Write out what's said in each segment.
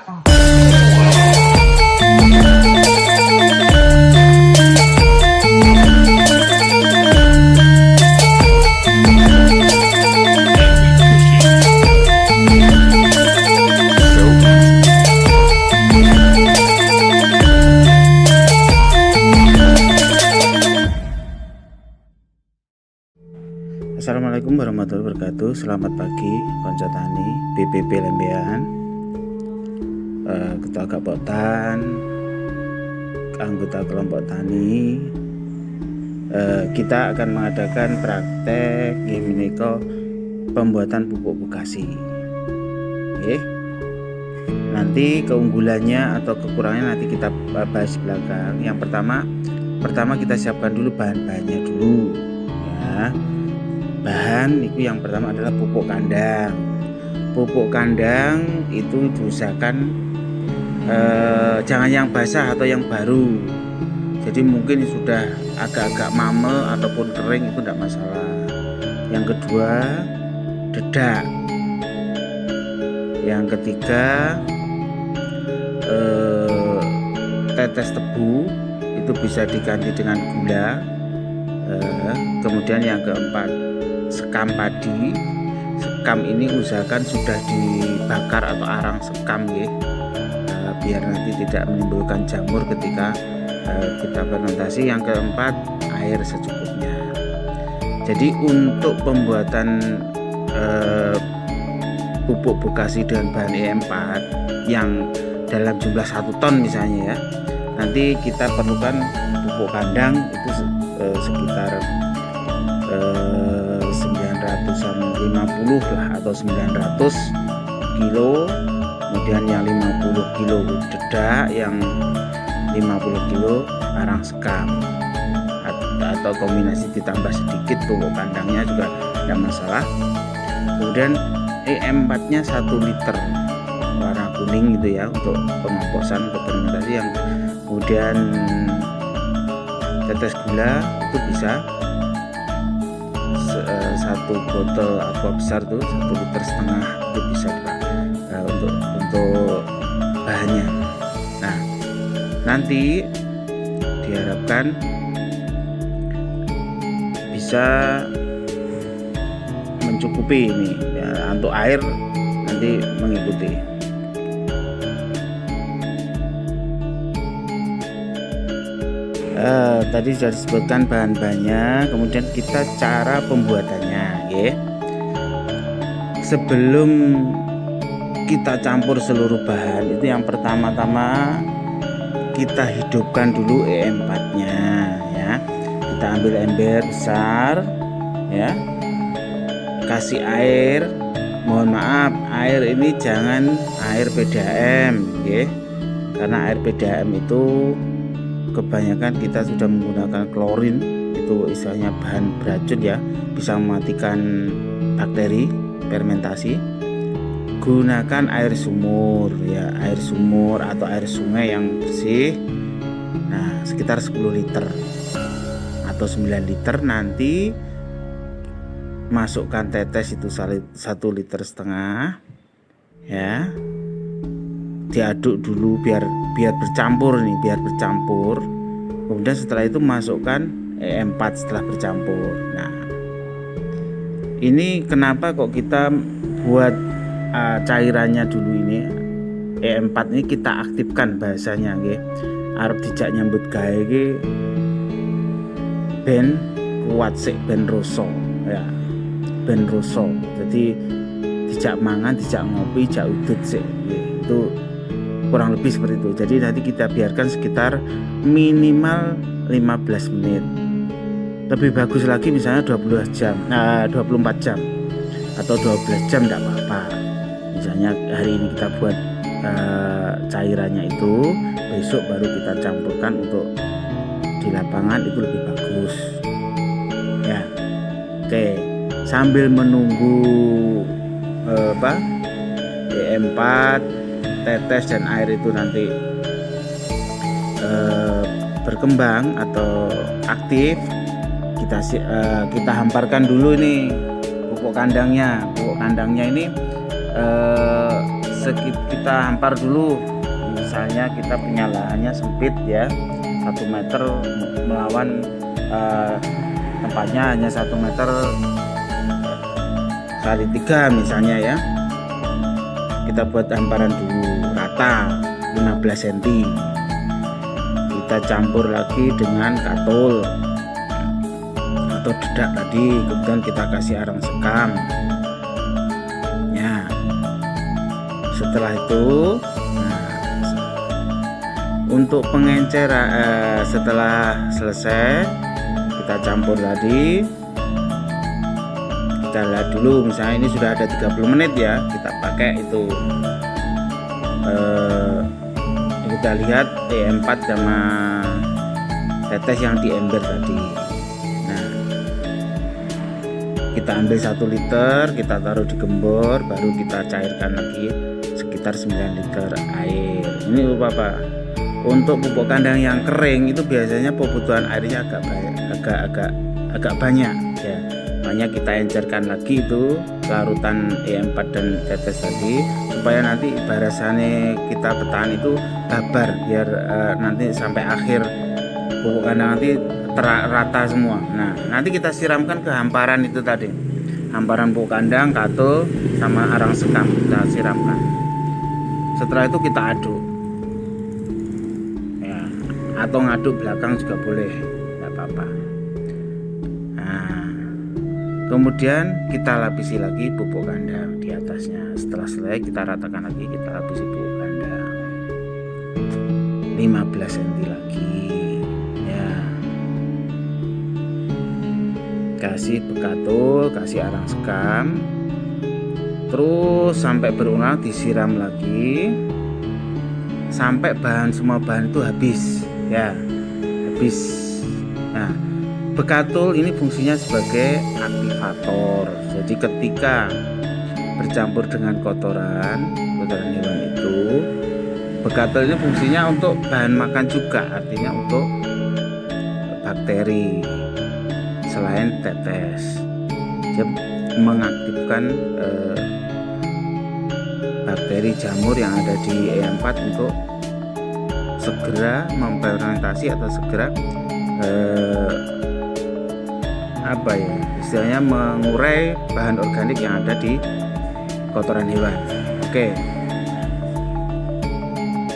Assalamualaikum warahmatullahi wabarakatuh. Selamat pagi konco tani BPP Lembean, Ketua Gapotan, anggota kelompok tani. Kita akan mengadakan praktek menika pembuatan pupuk bokasi. Nanti keunggulannya atau kekurangannya nanti kita bahas belakang. Yang pertama kita siapkan dulu bahan-bahannya dulu ya. Bahan itu yang pertama adalah pupuk kandang. Pupuk kandang itu diusahakan jangan yang basah atau yang baru. Jadi mungkin sudah agak-agak mame ataupun kering itu tidak masalah. Yang kedua, dedak. Yang ketiga, tetes tebu itu bisa diganti dengan gula. Kemudian yang keempat, sekam padi. Sekam ini usahakan sudah dibakar atau arang sekam ya, biar nanti tidak menimbulkan jamur ketika kita fermentasi. Yang keempat, air secukupnya. Jadi untuk pembuatan pupuk bokasi dengan bahan E4 yang dalam jumlah 1 ton misalnya ya, nanti kita perlukan pupuk kandang itu sekitar 950 lah atau 900 kilo, kemudian yang 50 kilo dedak, yang 50 kilo arang sekam, atau kombinasi ditambah sedikit pupuk kandangnya juga tidak masalah. Kemudian E4 nya 1 liter warna kuning gitu ya untuk pengomposan, untuk fermentasi. Yang kemudian tetes gula itu bisa 1 botol aqua besar tuh 1,5 liter itu bisa untuk bahannya. Nah, nanti diharapkan bisa mencukupi ini ya, untuk air nanti mengikuti. Tadi sudah disebutkan bahan-bahannya, kemudian kita cara pembuatannya ya. Sebelum kita campur seluruh bahan itu, yang pertama-tama kita hidupkan dulu E4 nya ya. Kita ambil ember besar ya, kasih air. Mohon maaf, air ini jangan air PDAM ya, karena air PDAM itu kebanyakan kita sudah menggunakan klorin, itu istilahnya bahan beracun ya, bisa mematikan bakteri fermentasi. Gunakan air sumur ya, air sumur atau air sungai yang bersih. Nah, sekitar 10 liter atau 9 liter. Nanti masukkan tetes itu 1,5 liter ya. Diaduk dulu biar bercampur nih, biar bercampur. Kemudian setelah itu masukkan E4 setelah bercampur. Nah, ini kenapa kok kita buat cairannya dulu ini, E4 ini kita aktifkan bahasanya nggih. Arep dijak nyambut gawe iki ben kuat sik, ben rasa ya. Ben rasa. Jadi dijak mangan, dijak ngopi, dijak udut sik. Itu kurang lebih seperti itu. Jadi nanti kita biarkan sekitar minimal 15 menit. Lebih bagus lagi misalnya 24 jam atau 12 jam tidak apa-apa. Misalnya hari ini kita buat cairannya itu, besok baru kita campurkan untuk di lapangan, itu lebih bagus ya. Oke, sambil menunggu E4, tetes dan air itu nanti berkembang atau aktif, kita hamparkan dulu ini pupuk kandangnya. Pupuk kandangnya ini kita hampar dulu. Misalnya kita punya lahannya sempit ya, 1 meter melawan tempatnya hanya 1 meter kali 3 misalnya ya. Kita buat hamparan dulu rata 15 cm. Kita campur lagi dengan katul atau dedak tadi, kemudian kita kasih arang sekam ya. Setelah itu untuk pengencer setelah selesai kita campur tadi, kita lihat dulu misalnya ini sudah ada 30 menit ya, kita pakai itu kita lihat E4 sama tetes yang di ember tadi. Nah, kita ambil 1 liter, kita taruh di gembor, baru kita cairkan lagi sekitar 9 liter air. Ini apa? Untuk pupuk kandang yang kering itu biasanya kebutuhan airnya agak banyak ya. Makanya kita encerkan lagi itu larutan E4 dan tetes tadi, supaya nanti barasannya kita petan itu babar, biar nanti sampai akhir pupuk kandang nanti rata semua. Nah, nanti kita siramkan ke hamparan itu tadi, hamparan pupuk kandang, katul sama arang sekam kita siramkan. Setelah itu kita aduk ya, atau ngaduk belakang juga boleh, nggak apa-apa. Kemudian kita lapisi lagi pupuk kandang di atasnya. Setelah selesai kita ratakan lagi, kita lapisi pupuk kandang 15 cm lagi ya. Kasih bekatul, kasih arang sekam, terus sampai berulang disiram lagi sampai semua bahan itu habis ya, habis. Nah, bekatul ini fungsinya sebagai aktivator. Jadi ketika bercampur dengan kotoran hewan itu, bekatul ini fungsinya untuk bahan makan juga, artinya untuk bakteri selain tetes. Dia mengaktifkan bakteri jamur yang ada di E4 untuk segera memfermentasi atau segera istilahnya mengurai bahan organik yang ada di kotoran hewan. Oke.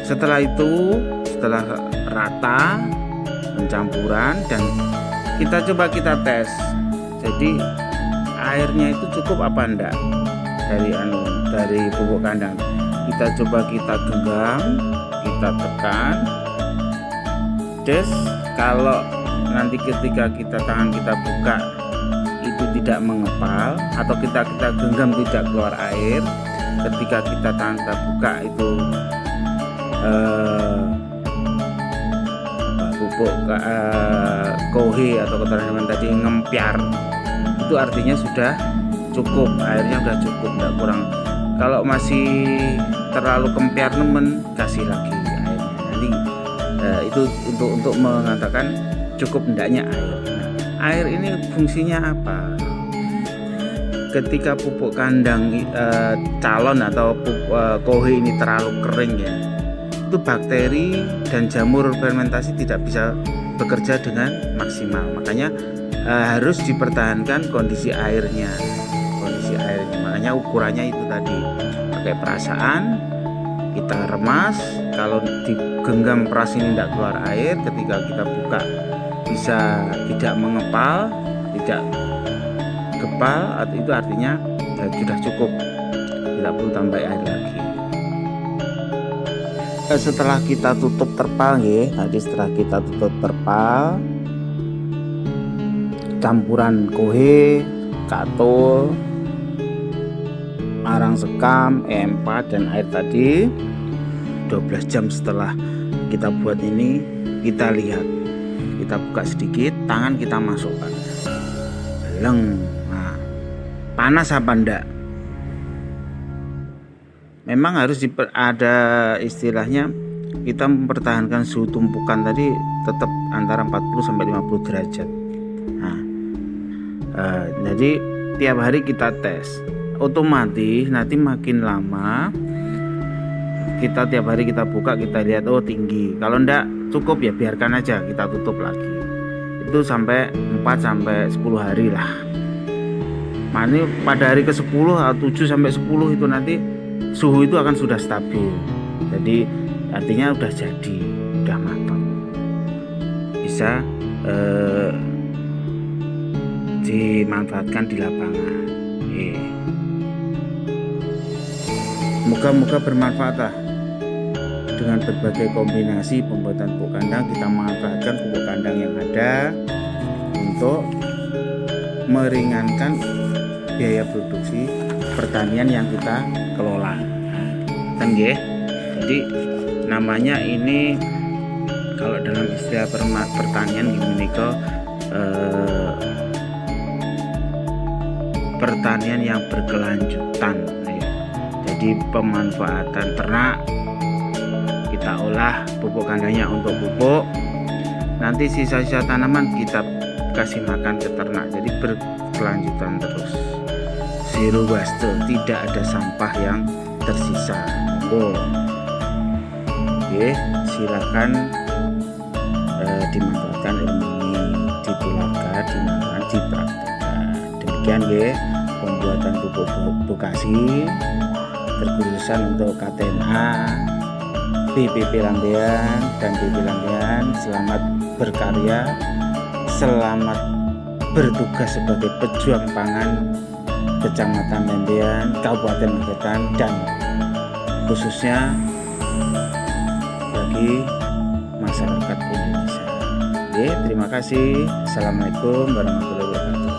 Setelah itu, setelah rata pencampuran, dan kita coba tes. Jadi airnya itu cukup apa enggak dari pupuk kandang. Kita coba kita genggam, kita tekan. Kalau nanti ketika tangan kita buka itu tidak mengepal, atau kita genggam tidak keluar air, ketika tangan kita buka itu pupuk kohe atau kotoran hewan tadi ngempiar, itu artinya sudah cukup, airnya sudah cukup, tidak kurang. Kalau masih terlalu kempiar kasih lagi airnya. Nanti itu untuk mengatakan cukup hendaknya air. Nah, air ini fungsinya apa? Ketika pupuk kandang calon atau kohe ini terlalu kering ya, itu bakteri dan jamur fermentasi tidak bisa bekerja dengan maksimal. Makanya harus dipertahankan kondisi airnya. Makanya ukurannya itu tadi pakai perasaan, kita remas. Kalau digenggam peras ini tidak keluar air, ketika kita buka bisa tidak mengepal, tidak kepal, itu artinya sudah cukup, tidak perlu tambah air lagi. Setelah kita tutup terpal setelah kita tutup terpal, campuran kohe, katul, arang sekam, E4 dan air tadi, 12 jam setelah kita buat ini, kita lihat, kita buka sedikit, tangan kita masukkan, nah, panas apa enggak? Memang harus ada istilahnya, kita mempertahankan suhu tumpukan tadi tetap antara 40 sampai 50 derajat. Jadi tiap hari kita tes, otomatis nanti makin lama kita tiap hari kita buka, kita lihat oh tinggi. Kalau enggak cukup ya biarkan aja, kita tutup lagi. Itu sampai 4 sampai 10 hari lah. Nah, ini pada hari ke-10 atau 7 sampai 10 itu nanti suhu itu akan sudah stabil. Jadi artinya udah jadi, udah matang. Bisa dimanfaatkan di lapangan. Moga-moga bermanfaat lah. Dengan berbagai kombinasi pembuatan pupuk kandang, kita memanfaatkan pupuk kandang yang ada untuk meringankan biaya produksi pertanian yang kita kelola. Kan nggih? Jadi namanya ini kalau dalam istilah pertanian gini kok pertanian yang berkelanjutan. Jadi pemanfaatan ternak kita olah pupuk kandangnya untuk pupuk, nanti sisa-sisa tanaman kita kasih makan ke ternak, jadi berkelanjutan terus, zero waste, tidak ada sampah yang tersisa. Oke, silakan dimanfaatkan ilmu ini, ditularkan, dimanfaatkan, dipraktekkan. Demikian ya pembuatan pupuk Bokasi terkhususan untuk KTNA, PPP Lambean dan PP Lambean. Selamat berkarya, selamat bertugas sebagai pejuang pangan Kecamatan Lambean, Kabupaten Magetan, dan khususnya bagi masyarakat Indonesia. Oke, terima kasih. Assalamualaikum warahmatullahi wabarakatuh.